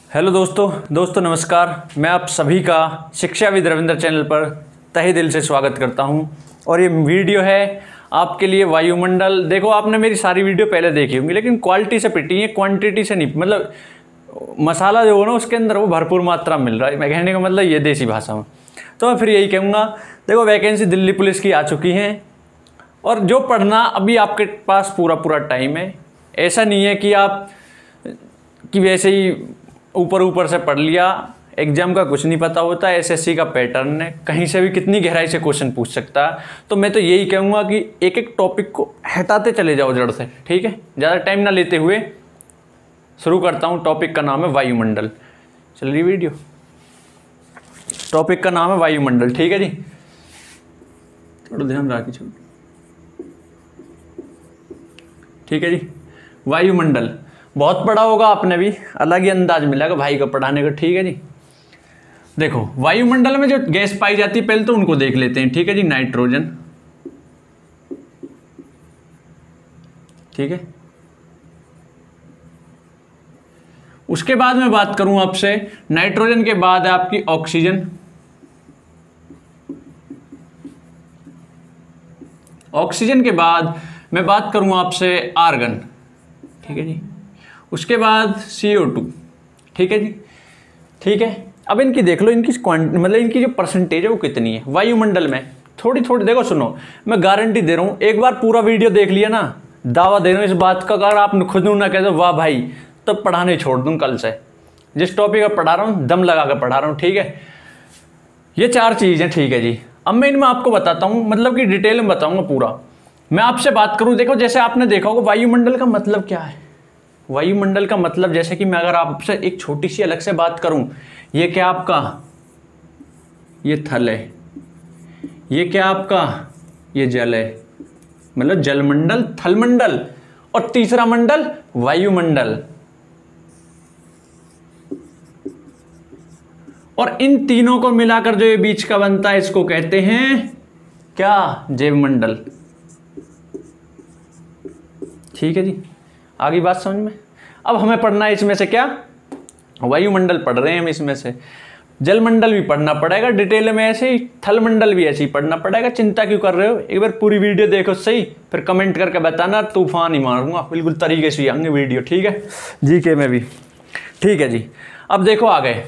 Hello दोस्तों नमस्कार। मैं आप सभी का शिक्षाविद रविंद्र चैनल पर तहे दिल से स्वागत करता हूं। और ये वीडियो है आपके लिए वायुमंडल। देखो, आपने मेरी सारी वीडियो पहले देखी होंगी, लेकिन क्वालिटी से पिटी है, क्वांटिटी से नहीं। मतलब मसाला जो हो ना उसके अंदर वो भरपूर मात्रा में मिल रहा है। मैं कहने का मतलब ये देसी भाषा में। तो मैं फिर यही कहूँगा, देखो वैकेंसी दिल्ली पुलिस की आ चुकी हैं और जो पढ़ना अभी आपके पास पूरा टाइम है। ऐसा नहीं है कि आप कि वैसे ही ऊपर से पढ़ लिया। एग्जाम का कुछ नहीं पता होता। एसएससी का पैटर्न है, कहीं से भी कितनी गहराई से क्वेश्चन पूछ सकता है। तो मैं तो यही कहूँगा कि एक एक टॉपिक को हटाते चले जाओ जड़ से, ठीक है। ज़्यादा टाइम ना लेते हुए शुरू करता हूँ। टॉपिक का नाम है वायुमंडल। चल रही वीडियो? टॉपिक का नाम है वायुमंडल, ठीक है जी। थोड़ा ध्यान रखिए, चलो ठीक है जी। वायुमंडल बहुत पढ़ा होगा आपने भी, अलग ही अंदाज मिलेगा भाई को पढ़ाने का, ठीक है जी। देखो, वायुमंडल में जो गैस पाई जाती है पहले तो उनको देख लेते हैं, ठीक है जी। नाइट्रोजन, ठीक है। उसके बाद मैं बात करूं आपसे, नाइट्रोजन के बाद है आपकी ऑक्सीजन। ऑक्सीजन के बाद मैं बात करूं आपसे आर्गन, ठीक है जी। उसके बाद CO2, ठीक है जी, ठीक है। अब इनकी देख लो, इनकी मतलब इनकी जो परसेंटेज है वो कितनी है वायुमंडल में। थोड़ी देखो, सुनो, मैं गारंटी दे रहा हूँ, एक बार पूरा वीडियो देख लिया ना, दावा दे रहा हूँ इस बात का, अगर आप खुद ना कह दो वाह भाई, तो पढ़ाने छोड़ दूँ कल से। जिस टॉपिक पर पढ़ा रहा हूँ दम लगा कर पढ़ा रहा हूँ, ठीक है। ये 4 चीज़ें, ठीक है जी। अब मैं इनमें आपको बताता हूँ, मतलब कि डिटेल में बताऊँगा पूरा। मैं आपसे बात करूँ, देखो जैसे आपने देखा होगा वायुमंडल का मतलब क्या है। वायुमंडल का मतलब, जैसे कि मैं अगर आपसे एक छोटी सी अलग से बात करूं, ये क्या आपका, ये थल है, ये क्या आपका, ये जल है। मतलब जलमंडल, थलमंडल और तीसरा मंडल वायुमंडल। और इन तीनों को मिलाकर जो ये बीच का बनता है इसको कहते हैं क्या, जैवमंडल, ठीक है जी। आगे बात समझ में। अब हमें पढ़ना है इसमें से क्या, वायुमंडल पढ़ रहे हैं हम, इसमें से जलमंडल भी पढ़ना पड़ेगा डिटेल में, ऐसे ही थलमंडल भी ऐसे ही पढ़ना पड़ेगा। चिंता क्यों कर रहे हो, एक बार पूरी वीडियो देखो सही, फिर कमेंट करके बताना, तूफान ही मारूंगा, बिल्कुल तरीके से आएंगे वीडियो, ठीक है। जीके में भी, ठीक है जी। अब देखो आगे,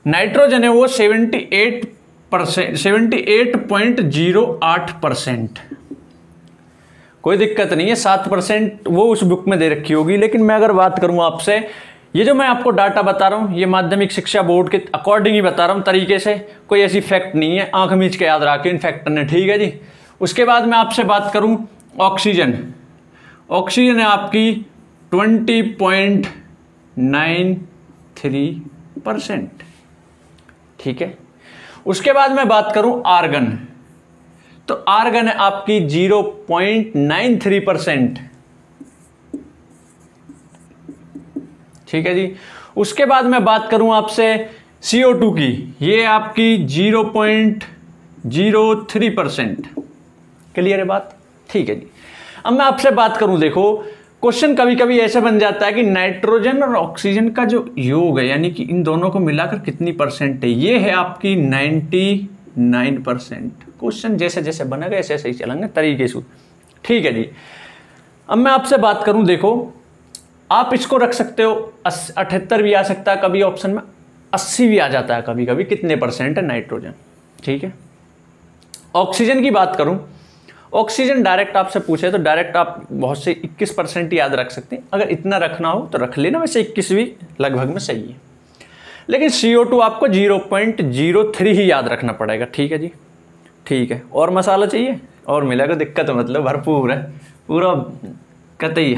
नाइट्रोजन है वो 78.08%। कोई दिक्कत नहीं है, 7% वो उस बुक में दे रखी होगी। लेकिन मैं अगर बात करूं आपसे, ये जो मैं आपको डाटा बता रहा हूं, ये माध्यमिक शिक्षा बोर्ड के अकॉर्डिंग ही बता रहा हूं, तरीके से, कोई ऐसी फैक्ट नहीं है, आंख मीच के याद रखिए इन फैक्टर ने, ठीक है जी। उसके बाद मैं आपसे बात करूं ऑक्सीजन। ऑक्सीजन है आपकी 20.93%, ठीक है। उसके बाद मैं बात करूं आर्गन, तो आर्गन है आपकी 0.93%, ठीक है जी। उसके बाद मैं बात करूं आपसे CO2 की, ये आपकी 0.03%। क्लियर है बात, ठीक है जी। अब मैं आपसे बात करूं, देखो क्वेश्चन कभी कभी ऐसे बन जाता है कि नाइट्रोजन और ऑक्सीजन का जो योग है, यानी कि इन दोनों को मिलाकर कितनी परसेंट है, ये है आपकी 99%। क्वेश्चन जैसे जैसे बनेगा ऐसे ऐसे ही चलेंगे तरीके से, ठीक है जी। अब मैं आपसे बात करूं, देखो आप इसको रख सकते हो 78 भी आ सकता है कभी ऑप्शन में, 80 भी आ जाता है कभी कभी, कितने परसेंट है नाइट्रोजन, ठीक है। ऑक्सीजन की बात करूं, ऑक्सीजन डायरेक्ट आपसे पूछे तो डायरेक्ट आप बहुत से 21% याद रख सकते हैं। अगर इतना रखना हो तो रख लेना, वैसे 21 भी लगभग में सही है। लेकिन CO2 आपको 0.03 ही याद रखना पड़ेगा, ठीक है जी, ठीक है। और मसाला चाहिए और मिलेगा, दिक्कत मतलब भरपूर है पूरा कतई।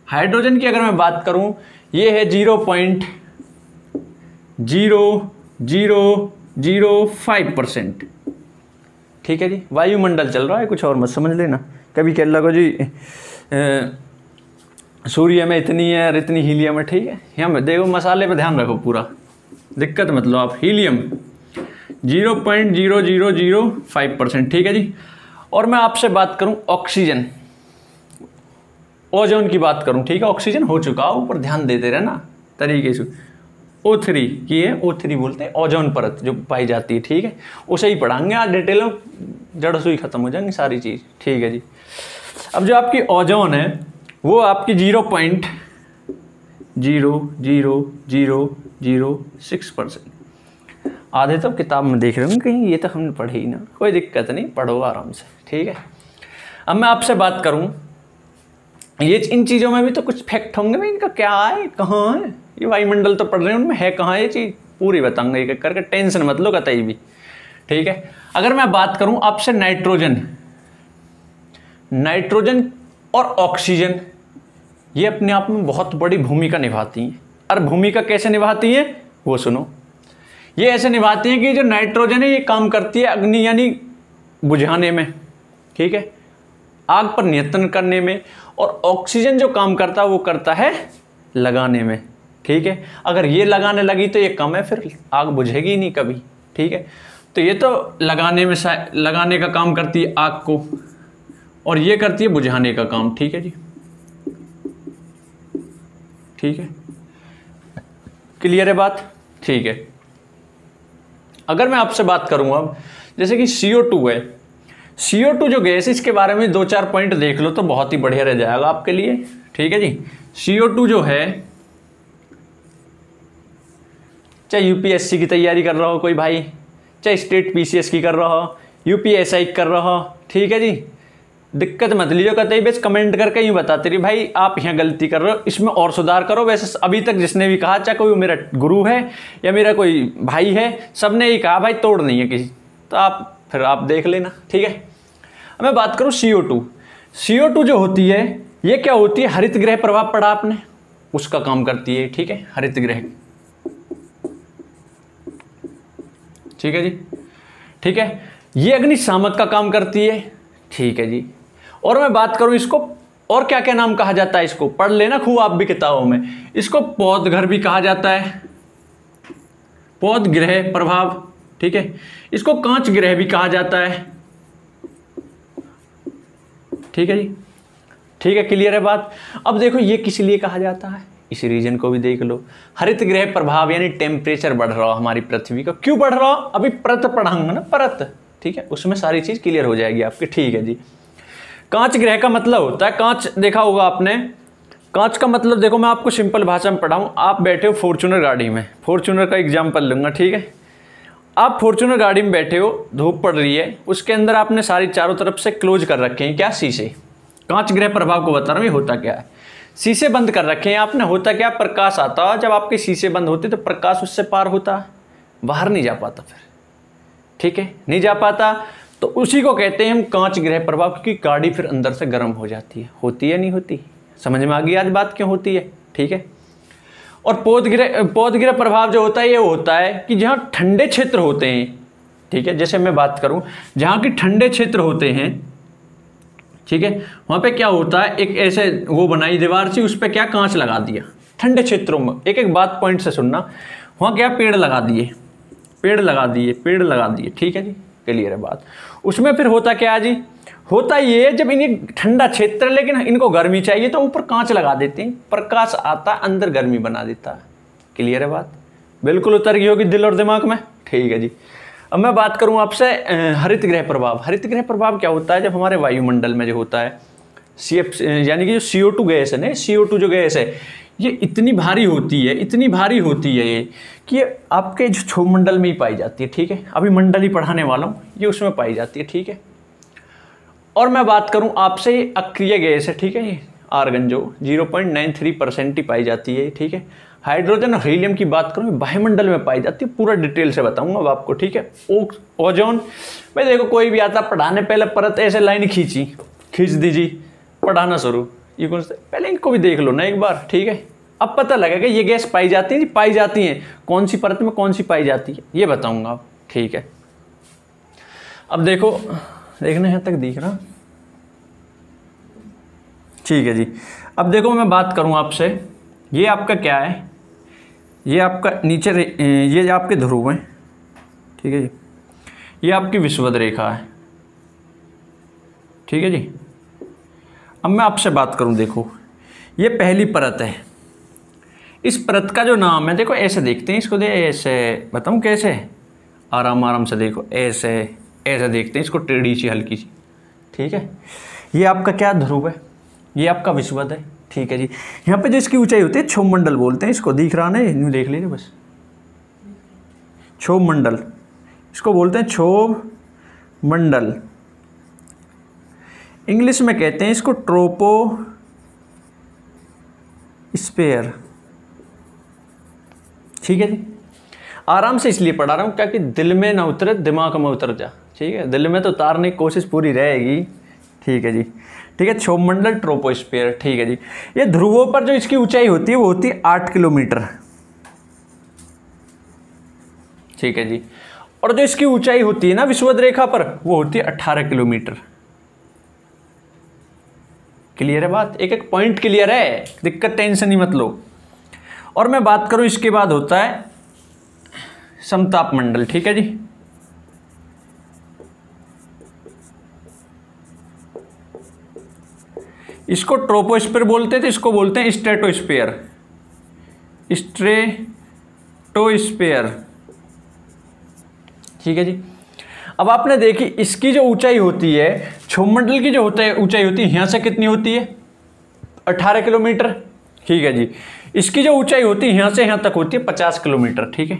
हाइड्रोजन की अगर मैं बात करूं, ये है 0.0005%, ठीक है जी। वायुमंडल चल रहा है, कुछ और मत समझ लेना। कभी कह लगो जी सूर्य में इतनी है और इतनी हीलियम है, ठीक है। यहाँ देखो मसाले पे ध्यान रखो पूरा, दिक्कत मतलब आप हीलियम 0.0005%, ठीक है जी। और मैं आपसे बात करूं ऑक्सीजन, ओजोन की बात करूं, ठीक है, ऑक्सीजन हो चुका, ऊपर ध्यान देते रहना तरीके से। O3 की है, O3 बोलते हैं ओजोन परत जो पाई जाती है, ठीक है, उसे ही पढ़ाएंगे आज डिटेल में, जड़ सुई खत्म हो जाएंगी सारी चीज़, ठीक है जी। अब जो आपकी ओजोन है वो आपकी 0.00006%। आधे तो किताब में देख रहे होंगे कहीं, ये तो हमने पढ़े ही ना, कोई दिक्कत नहीं, पढ़ो आराम से, ठीक है। अब मैं आपसे बात करूं, ये इन चीज़ों में भी तो कुछ फैक्ट होंगे भाई, इनका क्या है, कहाँ है, ये वायुमंडल तो पढ़ रहे हैं, उनमें है कहाँ ये चीज़, पूरी बताऊंगा एक एक करके, टेंशन मत लो कतई भी, ठीक है। अगर मैं बात करूं आपसे नाइट्रोजन और ऑक्सीजन, ये अपने आप में बहुत बड़ी भूमिका निभाती हैं। और भूमिका कैसे निभाती हैं वो सुनो। ये ऐसे निभाती हैं कि जो नाइट्रोजन है ये काम करती है अग्नि यानी बुझाने में, ठीक है, आग पर नियंत्रण करने में, और ऑक्सीजन जो काम करता है वो करता है लगाने में, ठीक है। अगर ये लगाने लगी तो ये कम है, फिर आग बुझेगी नहीं कभी, ठीक है। तो ये तो लगाने का काम करती है आग को, और ये करती है बुझाने का काम, ठीक है जी, ठीक है, क्लियर है बात, ठीक है। अगर मैं आपसे बात करूं अब, जैसे कि CO2 है, CO2 जो गैस है इसके बारे में 2-4 पॉइंट देख लो तो बहुत ही बढ़िया रह जाएगा आपके लिए, ठीक है जी। CO2 जो है, चाहे UPSC की तैयारी कर रहा हो कोई भाई, चाहे स्टेट PCS की कर रहा हो, UPSI कर रहा हो, ठीक है जी, दिक्कत मत लीजिए, कतई बस कमेंट करके यूँ बताते रहिए भाई आप यहाँ गलती कर रहे हो, इसमें और सुधार करो। वैसे अभी तक जिसने भी कहा, चाहे कोई मेरा गुरु है या मेरा कोई भाई है, सबने ही कहा भाई तोड़ नहीं है किसी, तो आप देख लेना, ठीक है। अब मैं बात करूँ CO2 जो होती है, ये क्या होती है, हरित गृह प्रभाव पढ़ा आपने, उसका काम करती है, ठीक है, हरित गृह, ठीक है जी, ठीक है। ये अग्निशामक का काम करती है, ठीक है जी। और मैं बात करूं इसको, और क्या क्या नाम कहा जाता है, इसको पढ़ लेना खूब आप भी किताबों में, इसको पौधघर भी कहा जाता है, पौधगृह प्रभाव, ठीक है, इसको कांच गृह भी कहा जाता है, ठीक है जी, ठीक है, क्लियर है बात। अब देखो ये किस लिए कहा जाता है, इस रीजन को भी देख लो। हरित गृह प्रभाव यानी टेम्परेचर बढ़ रहा हो हमारी पृथ्वी का, क्यों बढ़ रहा हो, अभी परत पढ़ाऊंगा ना, परत, ठीक है, उसमें सारी चीज क्लियर हो जाएगी आपकी, ठीक है जी। कांच गृह का मतलब होता है, कांच देखा होगा आपने, कांच का मतलब देखो मैं आपको सिंपल भाषा में पढ़ाऊं। आप बैठे हो फॉर्च्यूनर गाड़ी में, फॉर्च्यूनर का एग्जांपल लूंगा, ठीक है, आप फॉर्च्यूनर गाड़ी में बैठे हो, धूप पड़ रही है, उसके अंदर आपने सारी चारों तरफ से क्लोज कर रखे हैं क्या, शीशे। कांच गृह प्रभाव को बता रहा हूं ये होता क्या है, शीशे बंद कर रखे हैं आपने, होता क्या, प्रकाश आता है, जब आपके शीशे बंद होते तो प्रकाश उससे पार होता है, बाहर नहीं जा पाता फिर, ठीक है, नहीं जा पाता, तो उसी को कहते हैं हम कांच गृह प्रभाव, क्योंकि गाड़ी फिर अंदर से गर्म हो जाती है, होती है नहीं होती, समझ में आ गई आज बात क्यों होती है, ठीक है। और पौधगृह प्रभाव जो होता है ये होता है कि जहाँ ठंडे क्षेत्र होते हैं, ठीक है, जैसे मैं बात करूँ जहाँ की ठंडे क्षेत्र होते हैं, ठीक है, वहाँ पे क्या होता है, एक ऐसे वो बनाई दीवार सी, उस पर क्या कांच लगा दिया, ठंडे क्षेत्रों में, एक एक बात पॉइंट से सुनना, वहाँ क्या पेड़ लगा दिए, पेड़ लगा दिए, ठीक है जी, क्लियर है बात। उसमें फिर होता क्या है जी, होता ये जब इन्हें ठंडा क्षेत्र लेकिन इनको गर्मी चाहिए तो ऊपर कांच लगा देते हैं, प्रकाश आता है अंदर गर्मी बना देता है, क्लियर है बात, बिल्कुल उतर गई होगी दिल और दिमाग में, ठीक है जी। अब मैं बात करूं आपसे हरित गृह प्रभाव। हरित गृह प्रभाव क्या होता है, जब हमारे वायुमंडल में जो होता है CF यानी कि जो CO2 गैस है ना, CO2 जो गैस है ये इतनी भारी होती है ये कि आपके जो क्षोभमंडल में ही पाई जाती है, ठीक है, अभी मंडल ही पढ़ाने वाला हूँ, ये उसमें पाई जाती है, ठीक है। और मैं बात करूं आपसे ये अक्रिय गैस है, ठीक है, ये आर्गन जो 0.93% ही पाई जाती है, ठीक है। हाइड्रोजन और हीलियम की बात करूं वायुमंडल में पाई जाती है, पूरा डिटेल से बताऊंगा अब आपको, ठीक है। ओजोन भाई देखो कोई भी आता पढ़ाने पहले परत ऐसे लाइन खींच दीजिए, पढ़ाना शुरू, ये कौन से, पहले इनको भी देख लो ना एक बार, ठीक है, अब पता लगेगा ये गैस पाई जाती है, कौन सी परत में कौन सी पाई जाती है ये बताऊंगा आप, ठीक है। अब देखो, देखना यहाँ तक दिख रहा, ठीक है जी। अब देखो मैं बात करूं आपसे, ये आपका क्या है, ये आपका नीचे ये आपके ध्रुव हैं, ठीक है जी, ये आपकी विषुवत रेखा है, ठीक है जी। अब अब मैं आपसे बात करूं, देखो ये पहली परत है, इस परत का जो नाम है, देखो ऐसे देखते हैं इसको, दे ऐसे बताऊं कैसे, आराम आराम से देखो, ऐसे ऐसे देखते हैं इसको, टेढ़ी सी हल्की सी, ठीक है। ये आपका क्या ध्रुव है, ये आपका विषुवत है, ठीक है जी। यहाँ पे जिसकी ऊंचाई होती है क्षोभ मंडल बोलते हैं इसको, दिख रहा नहीं, यूँ देख लीजिए बस, क्षोभ मंडल इसको बोलते हैं, क्षोभ मंडल। इंग्लिश में कहते हैं इसको ट्रोपो स्फीयर, ठीक है जी। आराम से इसलिए पढ़ा रहा हूँ क्योंकि दिल में ना उतरे, दिमाग में उतर जा, ठीक है। दिल में तो उतारने की कोशिश पूरी रहेगी, ठीक है जी, ठीक है। क्षोभ मंडल ट्रोपोस्फीयर, ठीक है जी। ये ध्रुवों पर जो इसकी ऊंचाई होती है वो होती है 8 किलोमीटर, ठीक है जी। और जो इसकी ऊंचाई होती है ना विषुवत रेखा पर, वो होती है 18 किलोमीटर। क्लियर है बात, एक एक पॉइंट क्लियर है, दिक्कत टेंशन ही मत लो। और मैं बात करूं इसके बाद होता है समताप मंडल, ठीक है जी। इसको ट्रोपोस्फीयर बोलते थे, इसको बोलते हैं स्ट्रेटोस्फीयर, स्ट्रेटोस्फीयर, ठीक है जी। अब आपने देखी इसकी जो ऊंचाई होती है, क्षोभ मंडल की जो होता है ऊंचाई होती है, यहां से कितनी होती है 18 किलोमीटर, ठीक है जी। इसकी जो ऊंचाई होती है यहां से यहां तक होती है 50 किलोमीटर, ठीक है।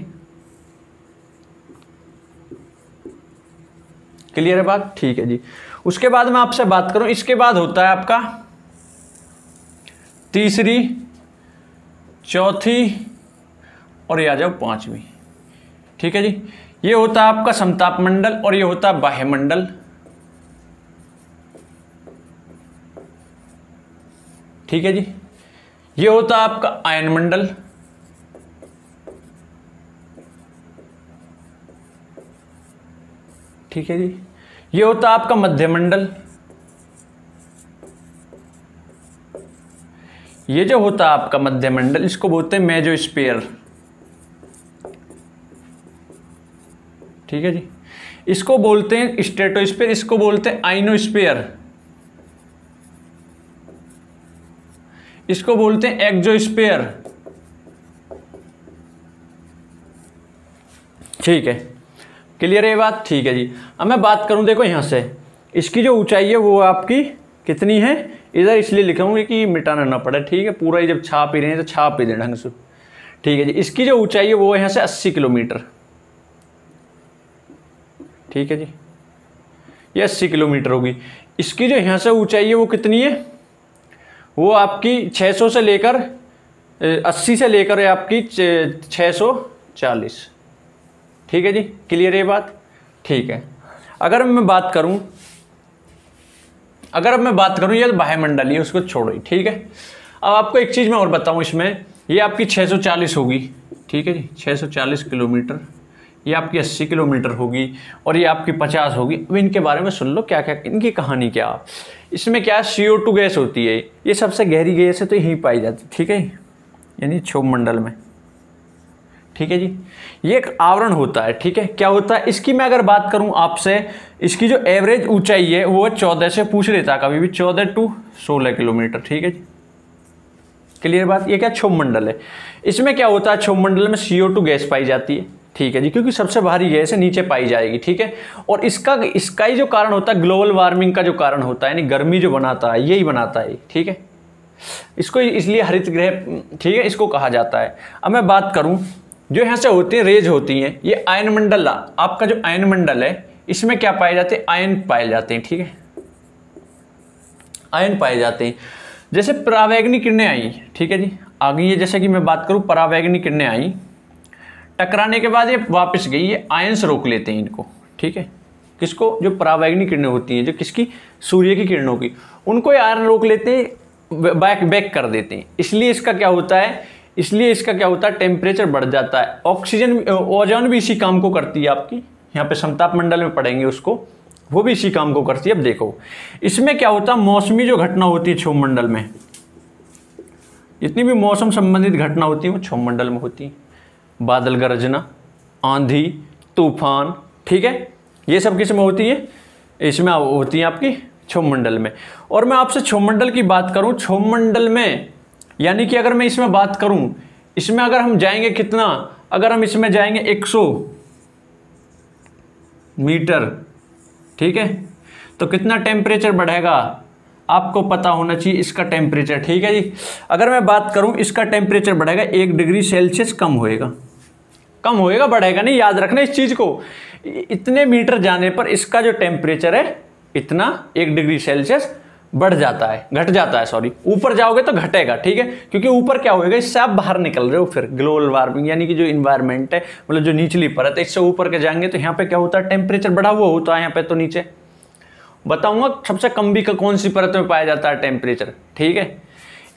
क्लियर है बात, ठीक है जी। उसके बाद मैं आपसे बात करूं, इसके बाद होता है आपका तीसरी, चौथी और ये आ जाओ 5वीं, ठीक है जी। ये होता है आपका समताप मंडल और ये होता है बाह्य मंडल, ठीक है जी। ये होता है आपका आयन मंडल, ठीक है जी। ये होता है आपका मध्य मंडल, ये जो होता है आपका मध्य मंडल इसको बोलते हैं मेसोस्फीयर, ठीक है जी। इसको बोलते हैं स्ट्रेटोस्फीयर, इसको बोलते हैं आइनोस्फीयर, इसको बोलते हैं एक्सोस्फीयर, ठीक है। क्लियर है ये बात, ठीक है जी। अब मैं बात करूं, देखो यहां से इसकी जो ऊंचाई है वो आपकी कितनी है, इधर इसलिए लिखाऊंगी कि मिटाना ना पड़े, ठीक है। पूरा ही जब छाप ही रहे हैं तो छाप ही दें ढंग से, ठीक है जी। इसकी जो ऊंचाई है वो यहां से 80 किलोमीटर, ठीक है जी। ये 80 किलोमीटर होगी। इसकी जो यहां से ऊंचाई है वो कितनी है, वो आपकी 600 से लेकर 80 से लेकर है आपकी 640, ठीक है जी। क्लियर है ये बात, ठीक है। अगर मैं बात करूं ये तो बाह्य मंडल है, उसको छोड़ो ही, ठीक है। अब आपको एक चीज मैं और बताऊं, इसमें ये आपकी 640 होगी, ठीक है जी, 640 किलोमीटर। ये आपकी 80 किलोमीटर होगी और ये आपकी 50 होगी। अब इनके बारे में सुन लो, क्या क्या इनकी कहानी क्या। इसमें क्या CO2 गैस होती है, ये सबसे गहरी गैस है तो यहीं पाई जाती है, ठीक है, यानी क्षोभ मंडल में, ठीक है जी। ये एक आवरण होता है, ठीक है। क्या होता है इसकी मैं अगर बात करूं आपसे, इसकी जो एवरेज ऊंचाई है वो 14 से पूछ लेता है कभी भी, 14 to 16 किलोमीटर, ठीक है जी। क्लियर बात, ये क्या क्षोभ मंडल है। इसमें क्या होता है, क्षोभ मंडल में CO2 गैस पाई जाती है, ठीक है जी, क्योंकि सबसे भारी गैस है, नीचे पाई जाएगी, ठीक है। और इसका ही जो कारण होता है ग्लोबल वार्मिंग का जो कारण होता है, यानी गर्मी जो बनाता है, यही बनाता है, ठीक है। इसको इसलिए हरित गृह, ठीक है, इसको कहा जाता है। अब मैं बात करूं, जो यहाँ से होती है रेज होती हैं, ये आयन मंडल, आपका जो आयन मंडल है इसमें क्या पाए जाते हैं, आयन पाए जाते हैं, ठीक है, आयन पाए जाते हैं। जैसे परावैंगनी किरणें आई, ठीक है जी, आ गई है। जैसे कि मैं बात करूं, परावैंगनी किरणें आई, टकराने के बाद ये वापस गई, ये आयंस रोक लेते हैं इनको, ठीक है। किसको, जो परावैंगनी किरणें होती हैं, जो किसकी, सूर्य की किरणों की, उनको ये आयन रोक लेते हैं, बैक कर देते हैं। इसलिए इसका क्या होता है, टेम्परेचर बढ़ जाता है। ऑक्सीजन, ओजोन भी इसी काम को करती है आपकी, यहाँ पे समताप मंडल में पढ़ेंगे उसको, वो भी इसी काम को करती है। अब देखो इसमें क्या होता है, मौसमी जो घटना होती है क्षोभ मंडल में, जितनी भी मौसम संबंधित घटना होती है वो क्षोभ मंडल में होती है। बादल गरजना, आंधी, तूफान, ठीक है, ये सब किस में होती है, इसमें होती है आपकी क्षोभमंडल में। और मैं आपसे क्षोभमंडल की बात करूं, क्षोभमंडल में यानी कि अगर मैं इसमें बात करूं, इसमें अगर हम जाएंगे कितना, अगर हम इसमें जाएंगे 100 मीटर, ठीक है, तो कितना टेम्परेचर बढ़ेगा आपको पता होना चाहिए इसका टेम्परेचर, ठीक है जी। अगर मैं बात करूं इसका टेम्परेचर बढ़ेगा 1 डिग्री सेल्सियस कम होएगा, कम होएगा, बढ़ेगा नहीं, याद रखना इस चीज को। इतने मीटर जाने पर इसका जो टेम्परेचर है इतना 1 डिग्री सेल्सियस बढ़ जाता है, घट जाता है, सॉरी, ऊपर जाओगे तो घटेगा, ठीक है, क्योंकि ऊपर क्या होएगा, इससे आप बाहर निकल रहे हो, फिर ग्लोबल वार्मिंग यानी कि जो इन्वायरमेंट है, मतलब जो निचली परत है, इससे ऊपर के जाएंगे तो यहाँ पे क्या होता है, टेम्परेचर बढ़ा हुआ होता है, यहाँ पे तो नीचे बताऊंगा सबसे कम भी कौन सी परत में पाया जाता है टेम्परेचर, ठीक है।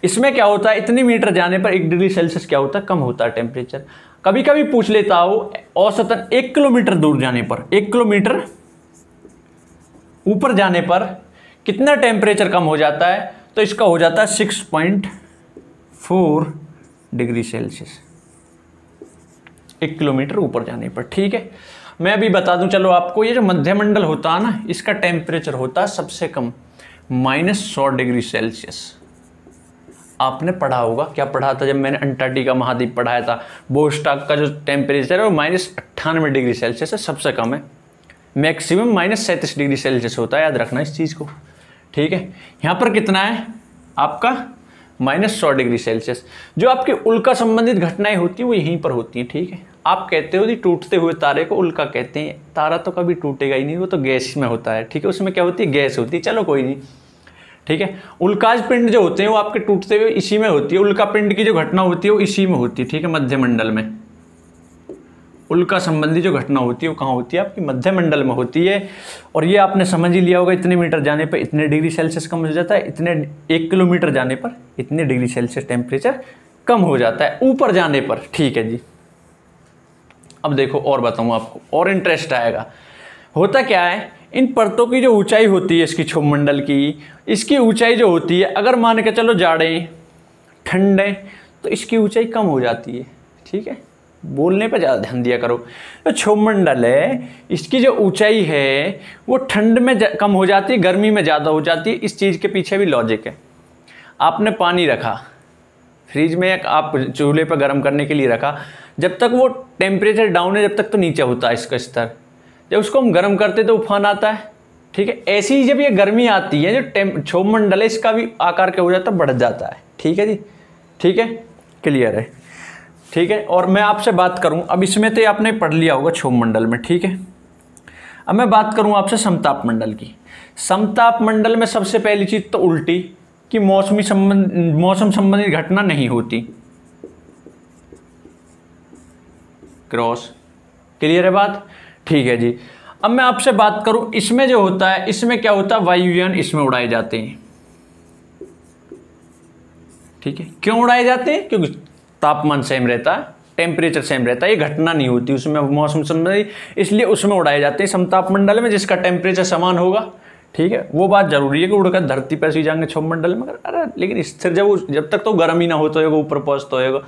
इसमें क्या होता है, इतनी मीटर जाने पर 1 डिग्री सेल्सियस क्या होता है, कम होता है टेम्परेचर। कभी कभी पूछ लेता हो औसतन 1 किलोमीटर दूर जाने पर, 1 किलोमीटर ऊपर जाने पर कितना टेम्परेचर कम हो जाता है, तो इसका हो जाता है 6.4 डिग्री सेल्सियस 1 किलोमीटर ऊपर जाने पर, ठीक है। मैं अभी बता दूं चलो आपको, ये जो मध्यमंडल होता है ना, इसका टेम्परेचर होता है सबसे कम -100 डिग्री सेल्सियस। आपने पढ़ा होगा, क्या पढ़ा था जब मैंने अंटार्कटिका महाद्वीप पढ़ाया था, बोस्टॉक का जो टेम्परेचर है वो -98 डिग्री सेल्सियस है, सबसे कम है। मैक्सिमम -37 डिग्री सेल्सियस होता है, याद रखना इस चीज़ को, ठीक है। यहाँ पर कितना है आपका -100 डिग्री सेल्सियस। जो आपकी उल्का संबंधित घटनाएं होती हैं वो यहीं पर होती हैं, ठीक है। आप कहते हो जी टूटते हुए तारे को उल्का कहते हैं, तारा तो कभी टूटेगा ही नहीं, वो तो गैस में होता है, ठीक है, उसमें क्या होती है, गैस होती है, चलो कोई नहीं, ठीक है। उल्काज पिंड जो होते हैं वो आपके टूटते हुए इसी में होती है, उल्का पिंड की जो घटना होती है वो इसी में होती है, ठीक है, मध्यमंडल में। उल्का संबंधी जो घटना होती है वो कहाँ होती है, आपकी मध्यमंडल में होती है। और ये आपने समझ ही लिया होगा, इतने मीटर जाने पर इतने डिग्री सेल्सियस कम हो जाता है, इतने 1 किलोमीटर जाने पर इतने डिग्री सेल्सियस टेम्परेचर कम हो जाता है ऊपर जाने पर, ठीक है जी। अब देखो और बताऊँ आपको, और इंटरेस्ट आएगा। होता क्या है, इन परतों की जो ऊंचाई होती है इसकी क्षोभमंडल की, इसकी ऊंचाई जो होती है, अगर मान के चलो जाड़े ठंडे तो इसकी ऊंचाई कम हो जाती है, ठीक है, बोलने पर ज़्यादा ध्यान दिया करो। तो क्षोभमंडल है, इसकी जो ऊंचाई है वो ठंड में कम हो जाती है, गर्मी में ज़्यादा हो जाती है। इस चीज़ के पीछे भी लॉजिक है। आपने पानी रखा फ्रिज में, आप चूल्हे पर गर्म करने के लिए रखा, जब तक वो टेम्परेचर डाउन है जब तक तो नीचे होता है इसका स्तर, जब उसको हम गर्म करते तो उफान आता है, ठीक है। ऐसी ही जब ये गर्मी आती है, जो क्षोभमंडल है इसका भी आकार क्या हो जाता है, बढ़ जाता है, ठीक है जी, ठीक है, क्लियर है, ठीक है। और मैं आपसे बात करूं, अब इसमें तो आपने पढ़ लिया होगा क्षोभमंडल में, ठीक है। अब मैं बात करूं आपसे समताप मंडल की। समताप मंडल में सबसे पहली चीज तो उल्टी कि मौसम संबंधित घटना नहीं होती, क्रॉस, क्लियर है बात, ठीक है जी। अब मैं आपसे बात करूं, इसमें जो होता है, इसमें क्या होता है, वायुयान इसमें उड़ाए जाते हैं, ठीक है। क्यों उड़ाए जाते हैं, क्योंकि तापमान सेम रहता है, टेम्परेचर सेम रहता है, ये घटना नहीं होती उसमें मौसम संबंधी, इसलिए उसमें उड़ाए जाते हैं समताप मंडल में, जिसका टेम्परेचर समान होगा, ठीक है। वो बात जरूरी है कि उड़कर धरती पर सी जाएंगे क्षोभमंडल में, अरे लेकिन स्थिर जब तक तो गर्म ही ना होता होगा, ऊपर पहुंचता होगा,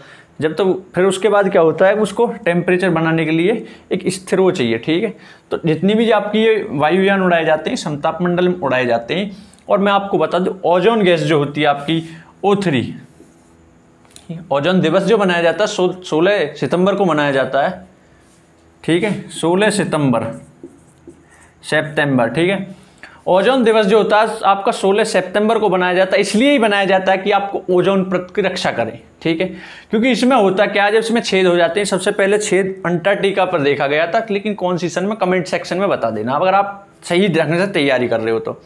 जब तक फिर उसके बाद क्या होता है, उसको टेम्परेचर बनाने के लिए एक स्थिर वो चाहिए, ठीक है। तो जितनी भी आपकी ये वायुयान उड़ाए जाते हैं समताप मंडल में उड़ाए जाते हैं। और मैं आपको बता दूं, ओजोन गैस जो होती है आपकी O3, ओजोन दिवस जो मनाया जाता है 16 सितंबर को मनाया जाता है, ठीक है, 16 सितंबर, ठीक है। ओजोन दिवस जो होता है आपका 16 सितंबर को बनाया जाता है, इसलिए ही बनाया जाता है कि आपको ओजोन परत की रक्षा करें, ठीक है। क्योंकि इसमें होता क्या है, जब इसमें छेद हो जाते हैं, सबसे पहले छेद अंटार्कटिका पर देखा गया था, लेकिन कौन सी सन में, कमेंट सेक्शन में बता देना अगर आप सही ढंग से तैयारी कर रहे हो तो,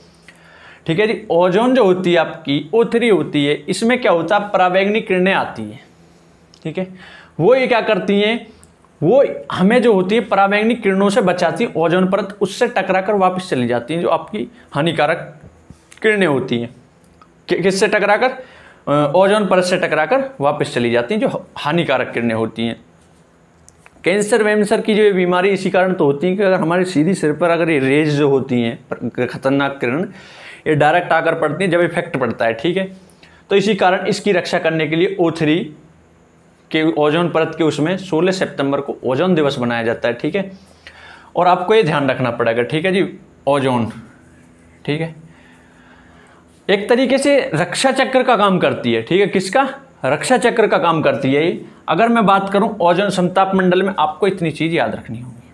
ठीक है जी। ओजोन जो होती है आपकी O3 होती है, इसमें क्या होता है, पराबैंगनी किरणें आती हैं, ठीक है। वो ये क्या करती हैं, वो हमें जो होती है पराबैंगनी किरणों से बचाती है, ओजोन परत उससे टकराकर वापस चली जाती हैं, जो आपकी हानिकारक किरणें होती हैं, किससे टकराकर, ओजोन परत से टकराकर वापस चली जाती हैं, जो हानिकारक किरणें होती हैं। कैंसर वैंसर की जो ये बीमारी इसी कारण तो होती है कि अगर हमारे सीधी सिर पर अगर ये रेज जो होती हैं खतरनाक किरण, ये डायरेक्ट आकर पड़ती है जब इफेक्ट पड़ता है, ठीक है। तो इसी कारण इसकी रक्षा करने के लिए O3 के ओजोन परत के उसमें 16 सितंबर को ओजोन दिवस बनाया जाता है, ठीक है। और आपको ये ध्यान रखना पड़ेगा, ठीक है जी, ओजोन, ठीक है। एक तरीके से रक्षा चक्र का काम करती है, ठीक है। किसका? रक्षा चक्र का काम करती है ये। अगर मैं बात करूं ओजोन समताप मंडल में, आपको इतनी चीज याद रखनी होगी,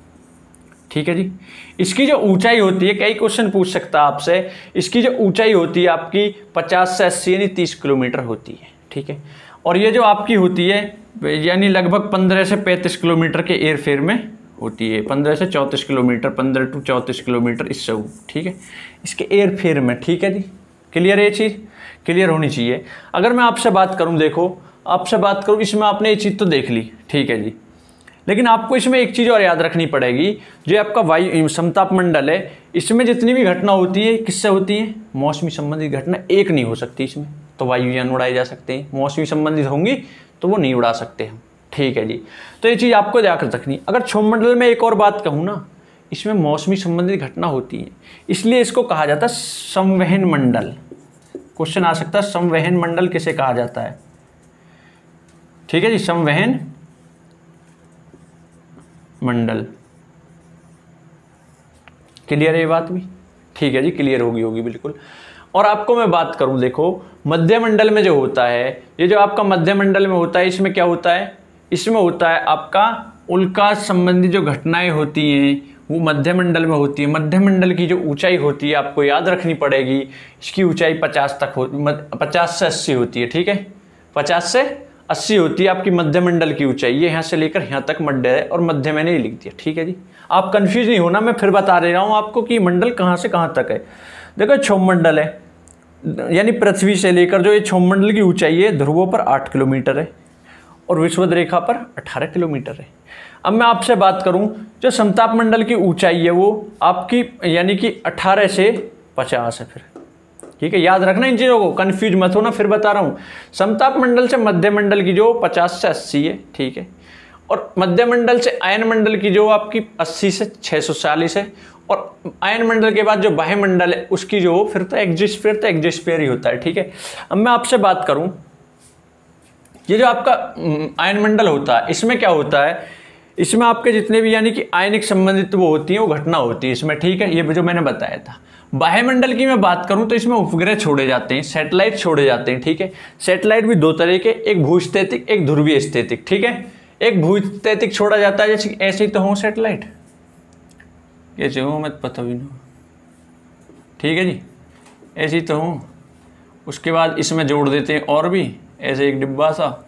ठीक है जी। इसकी जो ऊंचाई होती है, कई क्वेश्चन पूछ सकता है आपसे, इसकी जो ऊंचाई होती है आपकी 50 से 80 यानी 30 किलोमीटर होती है, ठीक है। और ये जो आपकी होती है यानी लगभग 15 से 35 किलोमीटर के एयरफेयर में होती है, 15 से 34 किलोमीटर, 15 टू 34 किलोमीटर इससे, ठीक है, इसके एयरफेयर में, ठीक है जी। क्लियर है ये चीज़? क्लियर होनी चाहिए। अगर मैं आपसे बात करूं, देखो आपसे बात करूं, इसमें आपने ये चीज़ तो देख ली, ठीक है जी, लेकिन आपको इसमें एक चीज़ और याद रखनी पड़ेगी। जो आपका वायु समताप मंडल है, इसमें जितनी भी घटना होती है किससे होती है? मौसमी संबंधित घटना एक नहीं हो सकती इसमें, तो वायुयान उड़ाए जा सकते हैं। मौसमी संबंधित होंगी तो वो नहीं उड़ा सकते हम, ठीक है जी। तो ये चीज़ आपको ध्यान रखनी। अगर क्षोभ मंडल में एक और बात कहूँ ना, इसमें मौसमी संबंधित घटना होती है, इसलिए इसको कहा जाता है संवहन मंडल। क्वेश्चन आ सकता है संवहन मंडल किसे कहा जाता है, ठीक है जी, संवहन मंडल। क्लियर है ये बात भी? ठीक है जी, क्लियर होगी बिल्कुल। और आपको मैं बात करूं, देखो मध्य मंडल में जो होता है, ये जो आपका मध्य मंडल में होता है, इसमें क्या होता है? इसमें होता है आपका उल्का संबंधी जो घटनाएं होती हैं वो मध्य मंडल में होती है। मध्य मंडल की जो ऊंचाई होती है आपको याद रखनी पड़ेगी, इसकी ऊंचाई 50 तक 50 से 80 होती है, ठीक है, 50 से 80 होती है आपकी मध्य मंडल की ऊंचाई। ये यहाँ से लेकर यहाँ तक मध्य है, और मध्य मैंने ही लिख दिया, ठीक है जी। आप कंफ्यूज नहीं होना, मैं फिर बता दे रहा हूँ आपको कि मंडल कहाँ से कहाँ तक है। देखो क्षोभ मंडल है, यानी पृथ्वी से लेकर जो ये क्षोभ मंडल की ऊंचाई है ध्रुवों पर 8 किलोमीटर है और विषुवत रेखा पर 18 किलोमीटर है। अब मैं आपसे बात करूं, जो समताप मंडल की ऊंचाई है वो आपकी यानी कि 18 से 50 है, फिर ठीक है, याद रखना इन चीज़ों को, कंफ्यूज मत होना, फिर बता रहा हूँ। समताप मंडल से मध्य मंडल की जो 50 से 80 है, ठीक है, और मध्य मंडल से अयन मंडल की जो आपकी 80 से 640 है, और अयन मंडल के बाद जो बाह्य मंडल है उसकी जो फिर तो एक्सोस्फीयर ही होता है, ठीक है। अब मैं आपसे बात करूं, ये जो आपका अयन मंडल होता है, इसमें क्या होता है? इसमें आपके जितने भी यानी कि आयनिक संबंधित वो होती है, वो घटना होती है इसमें, ठीक है, ये जो मैंने बताया था। बाह्य मंडल की मैं बात करूं तो इसमें उपग्रह छोड़े जाते हैं, सैटेलाइट छोड़े जाते हैं, ठीक है। सैटेलाइट भी दो तरह के, एक भूस्थितिक, एक ध्रुवीय स्थितिक, ठीक है। एक भूस्थितिक छोड़ा जाता है, जैसे ऐसे ही तो हो सैटेलाइट, कैसे हो मैं पता भी नहीं, ठीक है जी, ऐसे ही तो हूँ। उसके बाद इसमें जोड़ देते हैं और भी ऐसे एक डिब्बा सा,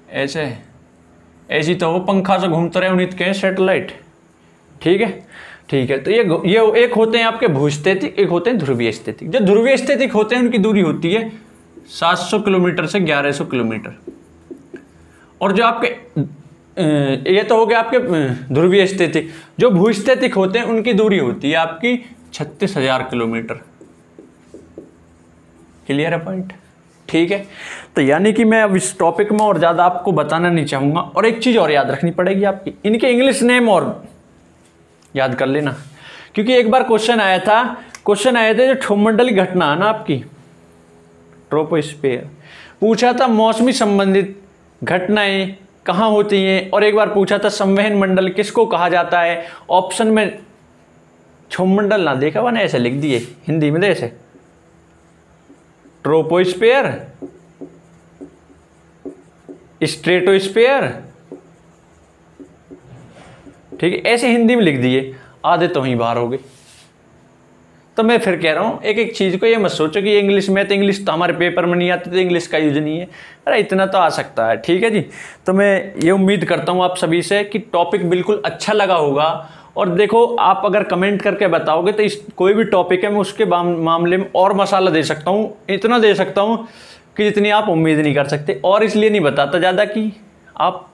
ऐसे ही तो वो पंखा से घूमते रहे उन्हीं के सैटेलाइट, ठीक है, ठीक है। तो ये एक होते हैं आपके भूस्थितिक, एक होते हैं ध्रुवीय स्थितिक। जो ध्रुवीय स्थितिक होते हैं उनकी दूरी होती है 700 किलोमीटर से 1100 किलोमीटर, और जो आपके ये तो हो गया आपके ध्रुवीय स्थितिक। जो भूस्थितिक होते हैं उनकी दूरी होती है आपकी 36,000 किलोमीटर। क्लियर है पॉइंट? ठीक है। तो यानी कि मैं अब इस टॉपिक में और ज़्यादा आपको बताना नहीं चाहूँगा। और एक चीज़ और याद रखनी पड़ेगी आपकी, इनके इंग्लिश नेम और याद कर लेना, क्योंकि एक बार क्वेश्चन आए थे जो क्षोभ मंडल की घटना है ना आपकी, ट्रोपोस्फीयर, पूछा था मौसमी संबंधित घटनाएं कहाँ होती हैं, और एक बार पूछा था संवहन मंडल किसको कहा जाता है। ऑप्शन में क्षोभ मंडल ना देखा हुआ ना, ऐसे लिख दिए हिंदी में, ऐसे ट्रोपोस्फीयर, स्ट्रेटोस्फीयर, ठीक है, ऐसे हिंदी में लिख दिए, आधे तो ही बाहर हो गए। तो मैं फिर कह रहा हूँ एक एक चीज़ को ये मत सोचो कि इंग्लिश में, तो इंग्लिश तो हमारे पेपर में नहीं आती, तो इंग्लिश का यूज नहीं है, अरे इतना तो आ सकता है, ठीक है जी। तो मैं ये उम्मीद करता हूँ आप सभी से कि टॉपिक बिल्कुल अच्छा लगा होगा। और देखो आप अगर कमेंट करके बताओगे तो इस कोई भी टॉपिक है मैं उसके मामले में और मसाला दे सकता हूँ, इतना दे सकता हूँ कि जितनी आप उम्मीद नहीं कर सकते। और इसलिए नहीं बताता ज़्यादा कि आप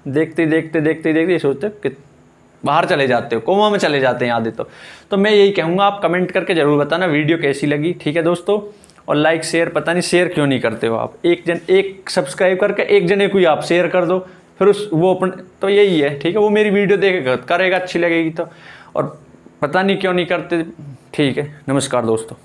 देखते देखते सोचते हो कि बाहर चले जाते हो, कोमा में चले जाते हैं आधे। तो मैं यही कहूँगा, आप कमेंट करके ज़रूर बताना वीडियो कैसी लगी, ठीक है दोस्तों। और लाइक शेयर, पता नहीं शेयर क्यों नहीं करते हो आप, एक सब्सक्राइब करके एक जने को ही आप शेयर कर दो, फिर वो अपन, तो यही है, ठीक है, वो मेरी वीडियो देखेगा, करेगा, अच्छी लगेगी तो, और पता नहीं क्यों नहीं करते, ठीक है। नमस्कार दोस्तों।